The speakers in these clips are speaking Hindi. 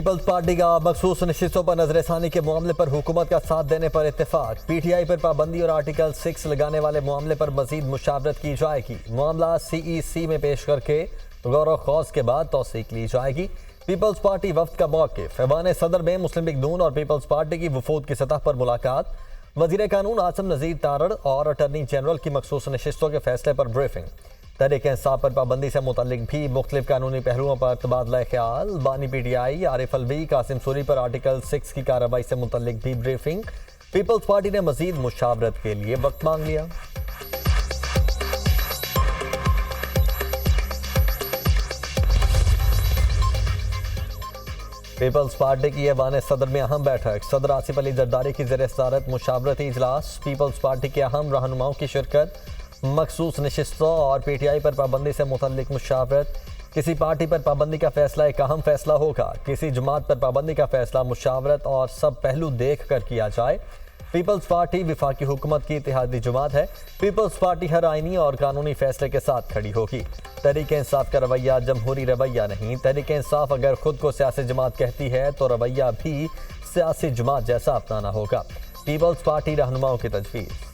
पीपल्स पार्टी का मखसूस नशिस्तों पर नजरसानी के मामले पर हुकूमत का साथ देने पर इत्तेफाक। पीटीआई पर पाबंदी और आर्टिकल 6 लगाने वाले मामले पर मजीद मुशावरत की जाएगी। मामला सीईसी में पेश करके गौर खौज के बाद तौसीक ली जाएगी। पीपल्स पार्टी वफ्द का मौक़िफ़। ऐवान सदर में मुस्लिम लीग नून और पीपल्स पार्टी की वफूद की सतह पर मुलाकात। वज़ीर कानून आसिम नज़ीर तारड़ और अटर्नी जनरल की मखसूस नशिस्तों के फैसले पर ब्रीफिंग। तहरीक इंसाफ पर पाबंदी से मुतल्लिक भी मुख्तलिफ कानूनी पहलुओं पर तबादला ख्याल। बानी पीटीआई आरिफ अलवी कासिम सूरी पर आर्टिकल 6 की कार्रवाई से मुतल्लिक भी ब्रीफिंग। पीपल्स पार्टी ने मजीद मुशावरत के लिए वक्त मांग लिया। पीपल्स पार्टी की ऐवान सदर में अहम बैठक। सदर आसिफ अली जरदारी की ज़ेर सदारत मुशावरती इजलास। पीपल्स पार्टी के अहम रहनुमाओं की शिरकत। मखसूस नशिस्तों और पीटीआई पर पाबंदी से मुतल्लिक मुशावरत। किसी पार्टी पर पाबंदी का फैसला एक अहम फैसला होगा, किसी जमात पर पाबंदी का फैसला मुशावरत और सब पहलू देख कर किया जाए। पीपल्स पार्टी विफाकी हुकूमत की इत्तेहादी जमात है। पीपल्स पार्टी हर आईनी और कानूनी फैसले के साथ खड़ी होगी। तहरीक इंसाफ का रवैया जमहूरी रवैया नहीं। तहरीक इंसाफ अगर खुद को सियासी जमात कहती है तो रवैया भी सियासी जमात जैसा अपनाना होगा। पीपल्स पार्टी रहनुमाओं की तजवीज़।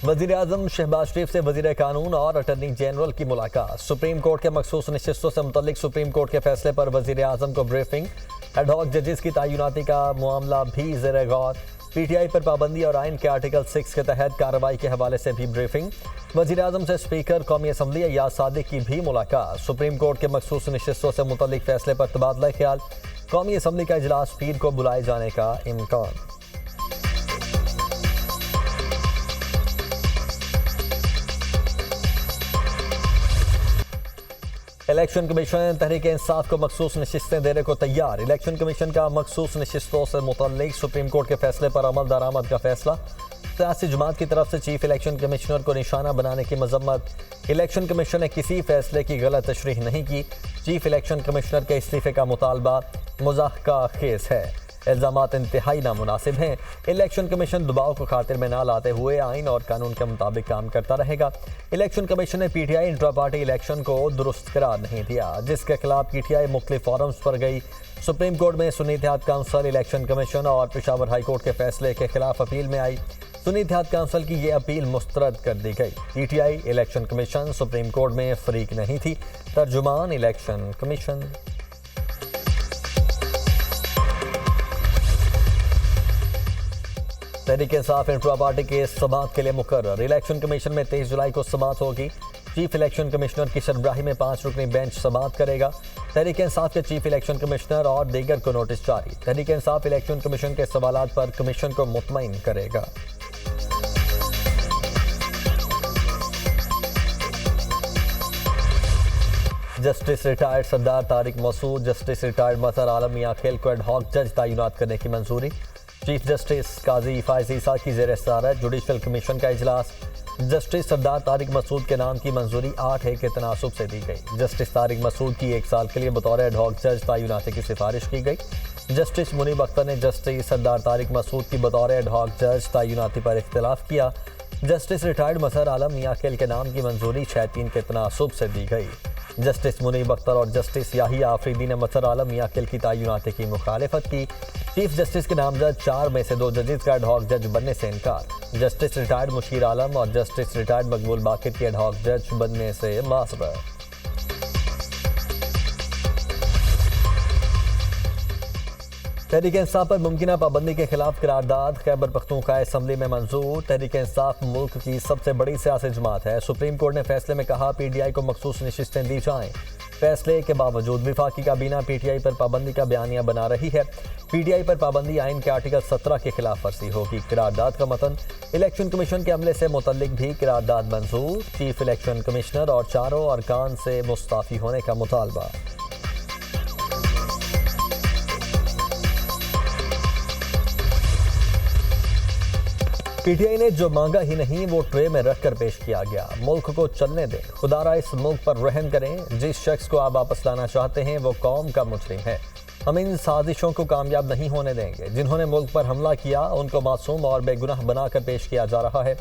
वज़ीर आज़म शहबाज शरीफ से वज़ीर कानून और अटर्नी जनरल की मुलाकात। सुप्रीम कोर्ट के मखसूस नशिस्तों से मुतल्लिक सुप्रीम कोर्ट के फैसले पर वज़ीर आज़म को ब्रीफिंग। एडहॉक जजेस की तैनाती का मामला भी ज़ेर गौर। पीटीआई पर पाबंदी और आइन के आर्टिकल 6 के तहत कार्रवाई के हवाले से भी ब्रीफिंग। वज़ीर आज़म से स्पीकर कौमी असम्बली अय्याज सादिक की भी मुलाकात। सुप्रीम कोर्ट के मखसूस नशिस्तों से मुतल्लिक फैसले पर तबादला ख्याल। कौमी असम्बली का इजलास पीर को बुलाए जाने का इम्कान। इलेक्शन कमीशन तहरीक इंसाफ को मखसूस नशिस्तें देने को तैयार। इलेक्शन कमीशन का मखसूस नशिस्तों से मुतल्लिक सुप्रीम कोर्ट के फैसले पर अमल दरामद का फैसला। सियासी जमात की तरफ से चीफ इलेक्शन कमिश्नर को निशाना बनाने की मजम्मत। इलेक्शन कमीशन ने किसी फैसले की गलत तशरीह नहीं की। चीफ इलेक्शन कमिश्नर के इस्तीफे का मुतालबा मुज़ाहका खेज है। इल्ज़ामात इंतहाई नामुनासिब हैं। इलेक्शन कमीशन दबाव को खातिर में ना लाते हुए आइन और कानून के मुताबिक काम करता रहेगा। इलेक्शन कमीशन ने पीटीआई इंट्रा पार्टी इलेक्शन को दुरुस्त करार नहीं दिया, जिसके खिलाफ पीटीआई मुख्तलिफ फॉरम्स पर गई। सुप्रीम कोर्ट में सुन्नी इत्तेहाद काउंसिल, इलेक्शन कमीशन और पेशावर हाई कोर्ट के फैसले के खिलाफ अपील में आई। सुन्नी इत्तेहाद काउंसिल की ये अपील मुस्तरद कर दी गई। PTI election commission supreme court में फरीक नहीं थी। तर्जुमान election commission. Tehreek Insaf intra party के समात के लिए मुकर्रर। इलेक्शन कमीशन में 23 जुलाई को समात होगी। चीफ इलेक्शन कमिश्नर की सरबराही में 5 रुकनी बेंच समात करेगा। तहरीक इंसाफ के चीफ इलेक्शन कमिश्नर और दीगर को नोटिस जारी। तहरीक इंसाफ इलेक्शन कमीशन के सवालात पर कमीशन को मुतमईन करेगा। जस्टिस रिटायर्ड सरदार तारिक मसूद, जस्टिस रिटायर्ड मजहर आलम मियां खेल को एडहॉक जज तैनात करने की मंजूरी। चीफ जस्टिस काजी फायज ईसा की ज़ेर सदारत जुडिशल कमीशन का इजलास। जस्टिस सरदार तारिक मसूद के नाम की मंजूरी 8 के तनासुब से दी गई। जस्टिस तारिक मसूद की 1 साल के लिए बतौर एडहॉक जज तैनाती की सिफारिश की गई। जस्टिस मुनीब अख्तर ने जस्टिस सरदार तारिक मसूद की बतौर एडहॉक जज तैनाती पर इख्तिलाफ किया। जस्टिस रिटायर्ड मजहर आलम मियां खेल के नाम की मंजूरी 6-3 के तनासुब से दी गई। जस्टिस मुनीब अख्तर और जस्टिस याहिया आफरीदी ने मजहर आलम मियां खेल की तैनाती की मुखालिफत की। चीफ जस्टिस के नामजद 4 में से 2 जजेस का एडहॉक जज बनने से इनकार। जस्टिस रिटायर्ड मुशीर आलम और जस्टिस रिटायर्ड मकबूल बाकिर की एडहॉक जज बनने से मासरत। तहरीक इंसाफ पर मुमकिन पाबंदी के खिलाफ करारदाद। खैबर पख्तूनख्वा असम्बली में मंजूर। तहरीक इंसाफ मुल्क की सबसे बड़ी सियासी जमात है। सुप्रीम कोर्ट ने फैसले में कहा पीटीआई को मखसूस नशिस्तें दी जाएं। फैसले के बावजूद विफाकी काबीना पीटीआई पर पाबंदी का बयानिया बना रही है। पीटीआई पर पाबंदी आइन के आर्टिकल 17 के खिलाफ वर्जी होगी। करारदाद का मतन। इलेक्शन कमीशन के अमले से मुतल्लिक भी करारदाद मंजूर। चीफ इलेक्शन कमिश्नर और 4 अरकान से मुस्ताफी होने का मुतालबा। पीटीआई ने जो मांगा ही नहीं वो ट्रे में रखकर पेश किया गया। मुल्क को चलने दें, खुदारा इस मुल्क पर रहम करें। जिस शख्स को आप वापस लाना चाहते हैं वो कौम का मुजरिम है। हम इन साजिशों को कामयाब नहीं होने देंगे। जिन्होंने मुल्क पर हमला किया उनको मासूम और बेगुनाह बनाकर पेश किया जा रहा है।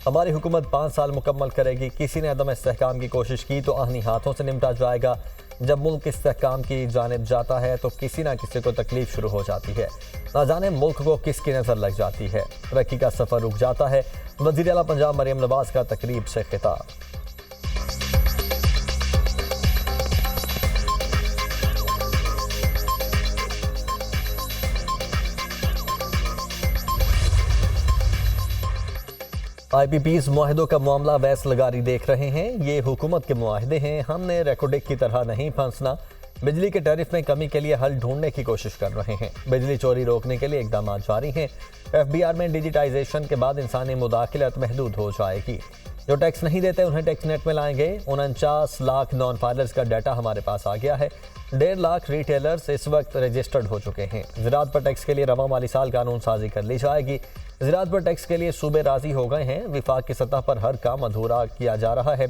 हमारी हुकूमत 5 साल मुकम्मल करेगी। किसी ने अदम इस्तेहकाम की कोशिश की तो आहनी हाथों से निपटा जाएगा। जब मुल्क इस्तेहकाम की जानिब जाता है तो किसी ना किसी को तकलीफ शुरू हो जाती है। ना जाने मुल्क को किसकी नज़र लग जाती है। तरक्की का सफ़र रुक जाता है। वज़ीर आला पंजाब मरियम नवाज का तकरीब से खिताब। IPPs मुआहदों का मामला वैस लगारी देख रहे हैं। ये हुकूमत के मुआहदे हैं, हमने रेकोडिक की तरह नहीं फंसना। बिजली के टैरिफ में कमी के लिए हल ढूंढने की कोशिश कर रहे हैं। बिजली चोरी रोकने के लिए इकदाम जारी हैं। FBR में डिजिटाइजेशन के बाद इंसानी मुदाखलत महदूद हो जाएगी। जो टैक्स नहीं देते उन्हें टैक्स नेट में लाएंगे। 49 लाख नॉन फाइलर्स का डाटा हमारे पास आ गया है। 1.5 लाख रिटेलर्स इस वक्त रजिस्टर्ड हो चुके हैं। ज़राअत पर टैक्स के लिए रवा माली साल कानून साजी कर ली जाएगी। ज़राअत पर टैक्स के लिए सूबे राजी हो गए हैं। विफाक की सतह पर हर काम अधूरा किया जा रहा है,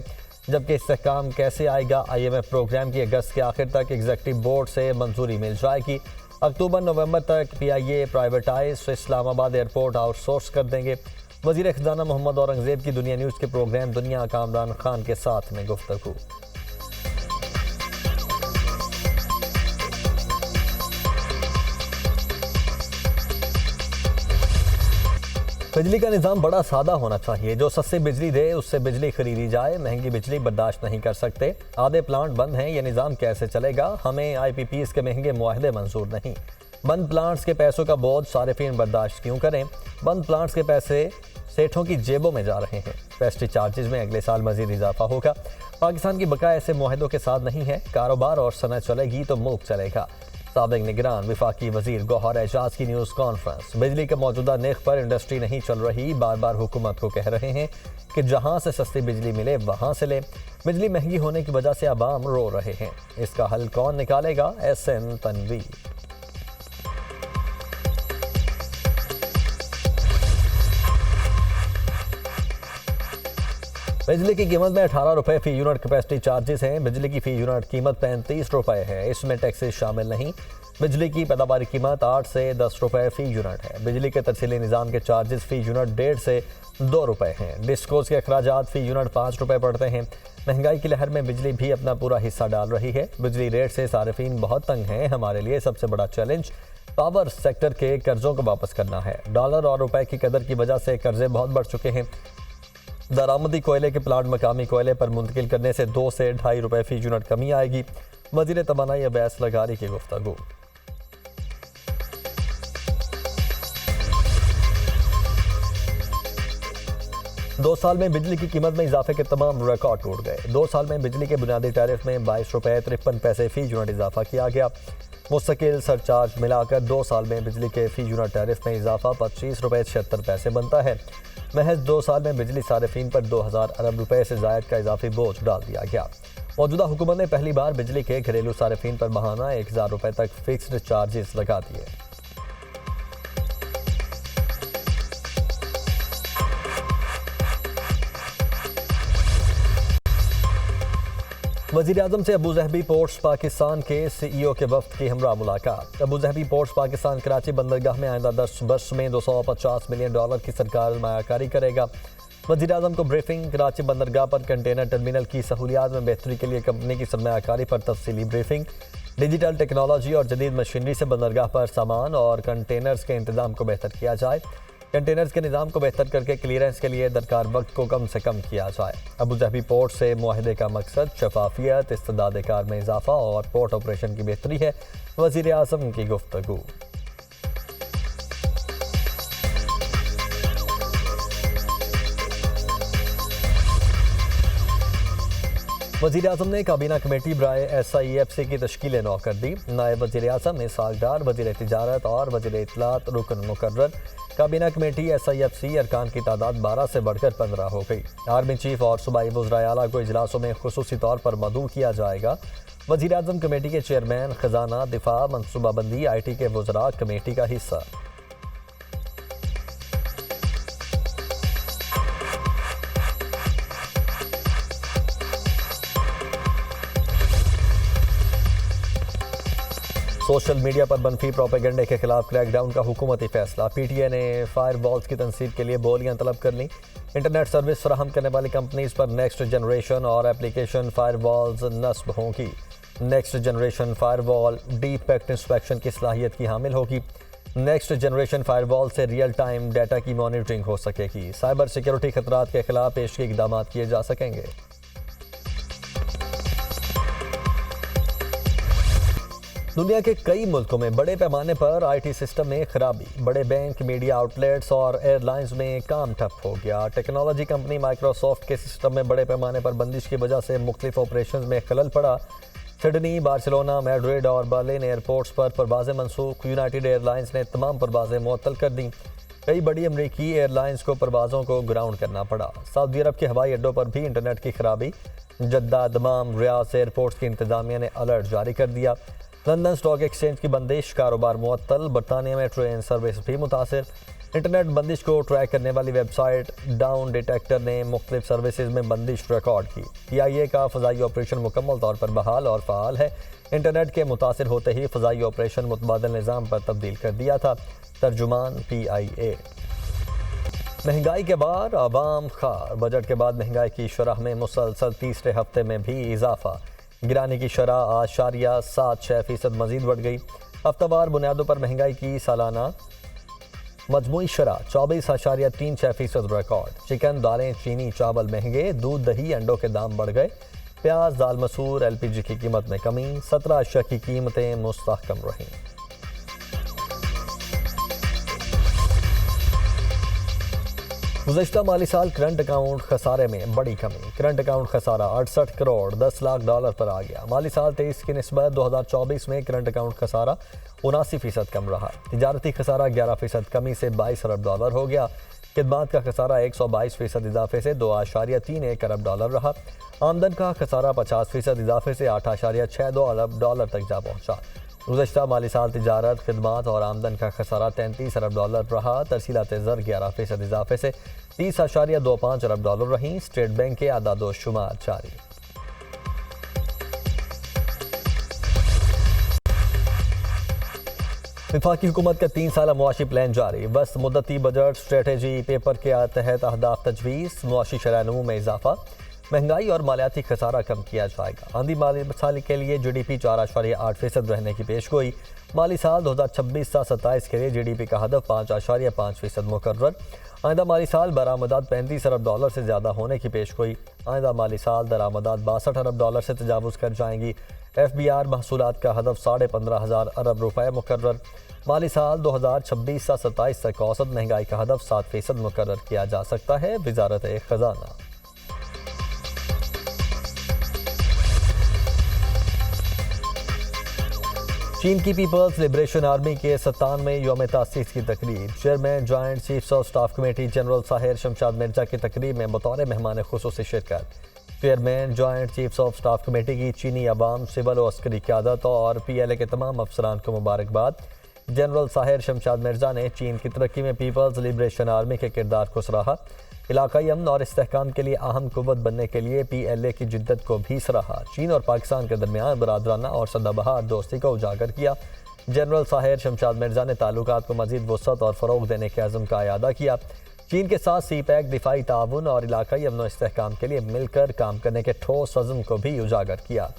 जबकि इस्तेहकाम कैसे आएगा। IMF प्रोग्राम की अगस्त के आखिर तक एग्जीक्यूटिव बोर्ड से मंजूरी मिल जाएगी। अक्टूबर-नवंबर तक PIA privatise Islamabad airport outsource कर देंगे। वज़ीर ख़जाना मोहम्मद औरंगज़ेब की दुनिया न्यूज़ के प्रोग्राम दुनिया कामरान खान के साथ में गुफ्तगू। बिजली का निज़ाम बड़ा सादा होना चाहिए। जो सस्ती बिजली दे उससे बिजली खरीदी जाए। महंगी बिजली बर्दाश्त नहीं कर सकते। आधे प्लांट बंद हैं, ये निज़ाम कैसे चलेगा। हमें IPPs के महंगे मुआहदे मंजूर नहीं। बंद प्लांट्स के पैसों का बोझ सारिफीन बर्दाश्त क्यों करें। बंद प्लांट्स के पैसे सेठों की जेबों में जा रहे हैं। पेस्टी चार्जेस में अगले साल मजीद इजाफा होगा। पाकिस्तान की बकाया ऐसे मुआहदों के साथ नहीं है। कारोबार और सनत चलेगी तो मुल्क चलेगा। साबिक निगरान वफाकी वजीर गौहर एजाज की न्यूज़ कॉन्फ्रेंस। बिजली के मौजूदा नर्ख पर इंडस्ट्री नहीं चल रही। बार बार हुकूमत को कह रहे हैं कि जहां से सस्ती बिजली मिले वहां से ले। बिजली महंगी होने की वजह से आवाम रो रहे हैं। इसका हल कौन निकालेगा। SN तनवीर। बिजली की कीमत में 18 रुपए फी यूनिट कैपेसिटी चार्जेस हैं। बिजली की फी यूनिट कीमत 35 रुपए है। इसमें टैक्सेस शामिल नहीं। बिजली की पैदावारी कीमत 8 से 10 रुपए फी यूनिट है। बिजली के तरसीली निज़ाम के चार्जेस फी यूनिट 1.5 से 2 रुपए हैं। डिस्कोस के अखराजात फी यूनिट 5 रुपए पड़ते हैं। महंगाई की लहर में बिजली भी अपना पूरा हिस्सा डाल रही है। बिजली रेट से सारिफीन बहुत तंग हैं। हमारे लिए सबसे बड़ा चैलेंज पावर सेक्टर के कर्जों को वापस करना है। डॉलर और रुपए की कदर की वजह से कर्जे बहुत बढ़ चुके हैं। दरामदी कोयले के प्लांट मकामी कोयले पर मुंतकिल करने से 2 से 2.5 रुपए फी यूनिट कमी आएगी। वज़ीर तवानाई अब्बास लगारी की गुफ्तगू। दो साल में बिजली की कीमत में इजाफे के तमाम रिकॉर्ड टूट गए। 2 साल में बिजली के बुनियादी टैरिफ में 22 रुपए 53 पैसे फी यूनिट इजाफा किया गया। मुस्तकिल सरचार्ज मिलाकर 2 साल में बिजली के फी यूनिट टैरिफ में इजाफा 25 रुपए 76 पैसे बनता है। महज 2 साल में बिजली सारिफीन पर 2000 अरब रुपए से जायद का इजाफी बोझ डाल दिया गया। मौजूदा हुकूमत ने पहली बार बिजली के घरेलू सारिफीन पर माहाना 1000 रुपए तक फिक्स्ड चार्जेस लगा दिए। वज़ीर-ए-आज़म से अबूज़हबी पोर्ट्स पाकिस्तान के CEO के वफ्द की हमरा मुलाकात। अबूज़हबी पोर्ट्स पाकिस्तान कराची बंदरगाह में आइंदा 10 वर्ष में $250 मिलियन की सरकार सरमायाकारी करेगा। वज़ीर-ए-आज़म को ब्रीफिंग। कराची बंदरगाह पर कंटेनर टर्मिनल की सहूलियात में बेहतरी के लिए कंपनी की सरमायाकारी पर तफसीली ब्रीफिंग। डिजिटल टेक्नोलॉजी और जदीद मशीनरी से बंदरगाह पर सामान और कंटेनर्स के इंतजाम को बेहतर किया जाए। कंटेनर्स के निज़ाम को बेहतर करके क्लियरेंस के लिए दरकार वक्त को कम से कम किया जाए। अबूज़हबी पोर्ट से मुआहदे का मकसद शफाफियत, इस्तेदाद कार में इजाफा और पोर्ट ऑपरेशन की बेहतरी है। वज़ीर आज़म की गुफ्तगू। वज़ीर आज़म ने काबीना कमेटी बराए SIFC की तश्कील नौ कर दी। नायब वज़ीर आज़म इसहाक़ वज़ीर तिजारत और वज़ीर इत्तलात रुकन मुकर्रर। काबीना कमेटी SIFC अरकान की तादाद 12 से बढ़कर 15 हो गई। आर्मी चीफ और सूबाई वज़राए आला को इजलासों में खुसूसी तौर पर मदऊ किया जाएगा। वज़ीर आज़म कमेटी के चेयरमैन खजाना, दिफा, मनसूबाबंदी, IT के वज़रा कमेटी का हिस्सा। सोशल मीडिया पर बनफी प्रोपेगेंडे के खिलाफ क्रैकडाउन का हुकूमती फैसला। पीटीए ने फायर वॉल्स की तनसीब के लिए बोलियां तलब कर लीं। इंटरनेट सर्विस फराहम करने वाली कंपनीज पर नेक्स्ट जनरेशन और एप्लीकेशन फायर वॉल्स नस्ब होंगी। Next generation firewall deep packet inspection की सलाहियत की हामिल होगी। नेक्स्ट जनरेशन फायर वॉल से रियल टाइम डाटा की मॉनिटरिंग हो सकेगी। साइबर सिक्योरिटी खतरात के खिलाफ पेशगी इकदाम किए जा सकेंगे। दुनिया के कई मुल्कों में बड़े पैमाने पर आईटी सिस्टम में खराबी। बड़े बैंक, मीडिया आउटलेट्स और एयरलाइंस में काम ठप हो गया। टेक्नोलॉजी कंपनी माइक्रोसॉफ्ट के सिस्टम में बड़े पैमाने पर बंदिश की वजह से मुख्तलिफ ऑपरेशन में खलल पड़ा। सिडनी, बार्सिलोना, मैड्रिड और बर्लिन एयरपोर्ट्स पर परवाज़ें मनसूख। यूनाइटेड एयरलाइंस ने तमाम परवाज़ें मुअत्तल कर दी। कई बड़ी अमरीकी एयरलाइंस को परवाज़ों को ग्राउंड करना पड़ा। सऊदी अरब के हवाई अड्डों पर भी इंटरनेट की खराबी। जद्दा, दमाम, रियाद एयरपोर्ट्स की इंतजामिया ने अलर्ट जारी कर दिया। लंदन स्टॉक एक्सचेंज की बंदिश, कारोबार मुअत्तल। बरतानिया में ट्रेन सर्विस भी मुतासिर। इंटरनेट बंदिश को ट्रैक करने वाली वेबसाइट डाउन डिटेक्टर ने मुख्तलिफ सर्विसेज में बंदिश रिकॉर्ड की। PIA का फ़ज़ाई ऑपरेशन मुकम्मल तौर पर बहाल और फ़ाल है। इंटरनेट के मुतासिर होते ही फ़ज़ाई ऑपरेशन मुतबादिल निज़ाम पर तब्दील कर दिया था। तर्जुमान PIA। महंगाई के बाद आवाम खार। बजट के बाद महंगाई की शरह में मुसलसल तीसरे हफ्ते में भी इजाफा। गिराने की शरह 8.76% मजीद बढ़ गई। हफ्तावार बुनियादों पर महंगाई की सालाना मजमूई शरह 24.36% रिकॉर्ड। चिकन, दालें, चीनी, चावल महंगे। दूध, दही, अंडों के दाम बढ़ गए। प्याज, दाल मसूर, LPG की कीमत में कमी। 17 अशिया की कीमतें मुस्तहकम रहीं। गुज़श्ता माली साल करंट अकाउंट खसारे में बड़ी कमी। करंट अकाउंट खसारा 68 करोड़ 10 लाख डॉलर पर आ गया। माली साल 23 की निस्बत 2024 में करंट अकाउंट खसारा 79% कम रहा। तिजारती खसारा 11% कमी से 22 अरब डॉलर हो गया। खिदमात का खसारा 122% इजाफे से 2.31 अरब डॉलर रहा। आमदन का खसारा 50% इजाफे से 8.62 अरब डॉलर तक जा पहुँचा। गुज़श्ता माली साल तिजारत, खिदमात और आमदन का खसारा 33 अरब डॉलर रहा। तरसीलात ज़र 11% इजाफे से 30.25 अरब डॉलर रहीं। स्टेट बैंक के आदादो शुमार जारी। वफाकी हुकूमत का 3 साला मुआशी प्लान जारी। वस्त मुद्दती बजट स्ट्रेटेजी पेपर के तहत अहदाफ तजवीज़। मुआशी शरह नमू में इजाफा। महंगाई और मालियाती खसारा कम किया जाएगा। आंधी माली साल के लिए GDP 4.8% रहने की पेशगोई। माली साल 2026-27 के लिए GDP का हदफ 5.5% मुकर्रर। आइंदा माली साल बरामदात 35 अरब डॉलर से ज़्यादा होने की पेशगोई। आइंदा माली साल दरामदात 62 अरब डॉलर से तजावुज़ कर जाएंगी। FBR महसूलात का हदफ 15,500 अरब रुपए मुकर्रर। माली साल 2026-27 तक औसत महंगाई का हदफ 7% मुकर्रर किया जा सकता है। वज़ारत ख़ज़ाना। चीन की पीपल्स लिबरेशन आर्मी के 97वें यौम तासीस की तकरीब। Chairman joint chiefs of staff committee general Sahir Shamshad Mirza की तकरीब में बतौर मेहमान खुसूसी शिरकत। Chairman joint chiefs of staff committee की चीनी अवाम, सिविल और अस्करी क़यादत और PLA के तमाम अफसरान को मुबारकबाद। जनरल साहिर शमशाद मिर्जा ने चीन की तरक्की में पीपल्स लिबरेशन आर्मी के किरदार को सराहा। इलाकाई अमन और इस्तेहकाम के लिए अहम कुव्वत बनने के लिए PLA की जिद्दत को भी सराहा। चीन और पाकिस्तान के दरमियान बरादराना और सदाबहार दोस्ती को उजागर किया। जनरल साहिर शमशाद मिर्जा ने ताल्लुकात को मज़ीद वुसअत और फ़रोग़ देने के अज़्म का इआदा किया। चीन के साथ CPEC दिफाई ताउन और इलाकाई अमन और इस्तेहकाम के लिए मिलकर काम करने के ठोस अज़्म को भी उजागर किया।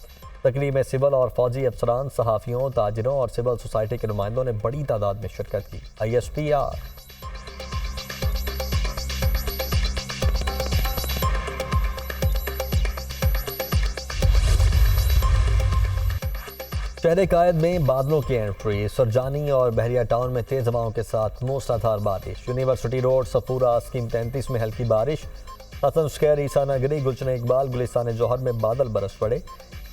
तकरीब में सिविल और फौजी अफसरान, सहाफ़ियों, ताजिरों और सिविल सोसाइटी के नुमाइंदों ने बड़ी तादाद में शिरकत की। ISPR। शहर कायद में बादलों की एंट्री। सुरजानी और बहरिया टाउन में तेज हवाओं के साथ मूसलाधार बारिश। यूनिवर्सिटी रोड, सफूरा, स्कीम 33 में हल्की बारिश। हसन स्क्वायर, ईसा नगरी, गुलशन इकबाल, गुलिस्तान जौहर में बादल बरस पड़े।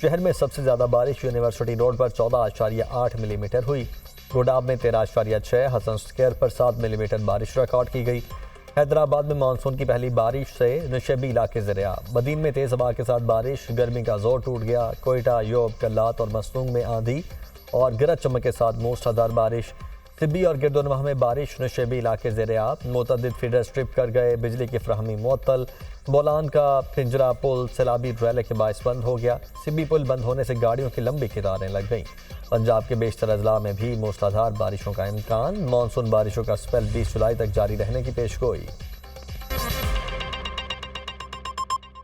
शहर में सबसे ज़्यादा बारिश यूनिवर्सिटी रोड पर 14.8 मिलीमीटर हुई। गुडाब में 13.6, हसन स्क्वायर पर 7 मिलीमीटर बारिश रिकॉर्ड की गई। हैदराबाद में मानसून की पहली बारिश से नशेबी इलाके ज़रिया। बदीन में तेज़ हवा के साथ बारिश, गर्मी का जोर टूट गया। कोयटा, योब, कल्लात और मस्तूंग में आंधी और गरज चमक के साथ मूसलाधार बारिश। तिब्बी और गिरदोनवाह में बारिश, नशेबी इलाके ज़ेर आब, मुतअद्दिद फीडर स्ट्रिप कर गए, बिजली की फ्राहमी मुअत्तल। बोलान का पिंजरा पुल सैलाबी ड्रैले के बायस बंद हो गया। सिब्बी पुल बंद होने से गाड़ियों की लंबी कतारें लग गईं। पंजाब के बेशतर अजला में भी मूसलाधार बारिशों का इम्कान। मानसून बारिशों का स्पेल 20 जुलाई तक जारी रहने की पेशगोई।